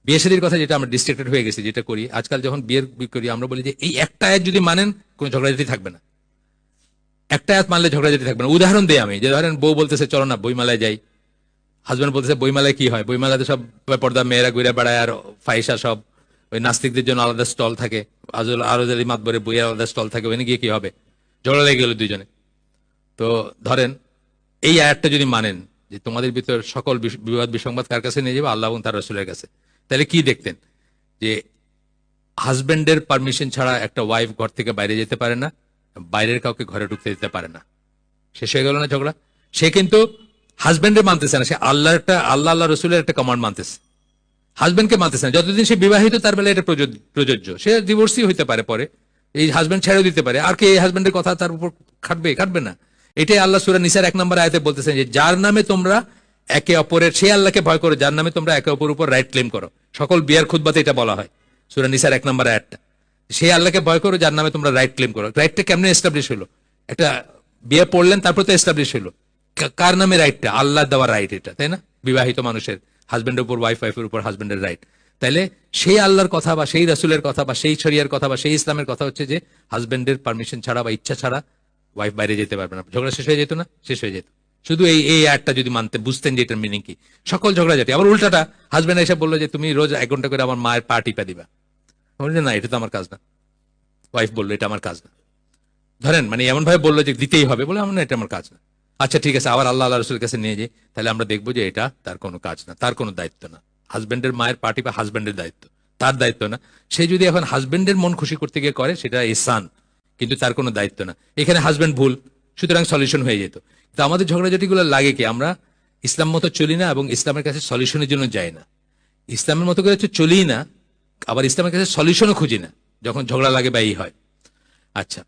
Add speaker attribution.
Speaker 1: বিয়ে শাদীর কথা যেটা আমরা ডিস্ট্রাক্টেড হয়ে গেছি, যেটা করি আজকাল যখন বিয়ের করি আমরা বলি যে এই একটা আয়াত যদি মানেন কোনো ঝগড়াঝাটি থাকবে না, একটা আয়াত মানলে ঝগড়াঝাটি থাকবে না। উদাহরণ দেই আমি, যে ধরেন বউ বলতেছে চলো না বইমেলায় যাই, হাজব্যান্ড বলতেছে বইমেলায় কি হয়, বইমেলাতে সব পর্দা মেয়েরা ঘুরে বেড়ায় আর ফাইসা সব, ওই নাস্তিকদের জন্য আলাদা স্টল থাকে, আরো মাতবরে বইয়ের আলাদা স্টল থাকে, ওখানে গিয়ে কি হবে, ঝগড়া লেগে গেল দুইজনে। তো ধরেন এই আয়াতটা যদি মানেন যে তোমাদের ভিতর সকল বিবাদ বিসংবাদ কার কাছে নিয়ে যাবে, আল্লাহ এবং তার রাসূলের কাছে, তাহলে কি দেখতেন যে হাজবেন্ডের পারমিশন ছাড়া একটা ওয়াইফ ঘর থেকে বাইরে যেতে পারে না, বাইরের কাউকে ঘরে ঢুকতে দিতে পারে না। শেষ হয়ে গেল না ঝগড়া? সে কিন্তু হাজবেন্ডের মানতেছে না, সে আল্লাহ রসুলের একটা কমান্ড মানতেছে, হাজবেন্ডকে মানতেছে না। যতদিন সে বিবাহিত তার বেলা এটা প্রযোজ্য, সে ডিভোর্সই হইতে পারে পরে, এই হাজবেন্ড ছেড়েও দিতে পারে, আর কি এই হাজবেন্ডের কথা তার উপর খাটবে না। এটাই আল্লাহ সূরা নিসার 1 নম্বর আয়াতে বলতেছেন যে যার নামে তোমরা একে অপরের, সে আল্লাহকে ভয় করো যার নামে তোমরা একে অপরের উপর রাইট ক্লেম করো। সকল বিয়ার খুতবাতে এটা বলা হয়, সূরা নিসার 1 নম্বর আয়াতটা, সে আল্লাহকে ভয় করো যার নামে তোমরা রাইট ক্লেম করো। রাইটটা কেমনে এস্টাবলিশ হলো? একটা বিয়ে পড়লেন তারপর তো এস্টাবলিশ হলো, কার নামে রাইটটা? আল্লাহ দেওয়া রাইট এটা, তাই না? বিবাহিত মানুষের হাজবেন্ডের উপর, ওয়াইফের উপর হাজবেন্ডের রাইট। তাইলে সেই আল্লাহর কথা বা সেই রাসূলের কথা বা সেই শরিয়ার কথা বা সেই ইসলামের কথা হচ্ছে যে হাজবেন্ডের পারমিশন ছাড়া বা ইচ্ছা ছাড়া ওয়াইফ বাইরে যেতে পারবে না। ঝগড়া শেষ হয়ে যেত না? শেষ হয়ে যেত। শুধু এই আয়াতটা যদি মানতে, বুঝতেন যে এটার মিনিং কি, সকল ঝগড়া যেতে। আবার উল্টাটা, হাজবেন্ড এসে বললো যে তুমি রোজ 1 ঘন্টা করে আমার মায়ের পা টিপা দিবা, বললেন না এটা তো আমার কাজ না। ওয়াইফ বললো এটা আমার কাজ না, ধরেন মানে এমন ভাবে বললো যে দিতেই হবে, বলে আমার না এটা আমার কাজ না। আচ্ছা ঠিক আছে, আবার আল্লাহ রসুলের কাছে নিয়ে যাই, তাহলে আমরা দেখবো যে এটা তার কোনো কাজ না, তার কোনো দায়িত্ব না। হাজবেন্ডের মায়ের পার্টি বা হাজবেন্ডের দায়িত্ব, তার দায়িত্ব না। সে যদি এখন হাজবেন্ডের মন খুশি করতে গিয়ে করে সেটা ইহসান, কিন্তু তার কোনো দায়িত্ব না। এখানে হাজবেন্ড ভুল, সুতরাং সলিউশন হয়ে যেত। তো আমাদের ঝগড়াঝাটিগুলো লাগে কি, আমরা ইসলাম মতো চলি না এবং ইসলামের কাছে সলিউশনের জন্য যাই না। ইসলামের মতো করে চলি না, আবার ইসলামের কাছে সলিউশনও খুঁজি না যখন ঝগড়া লাগে বা এই হয়। আচ্ছা,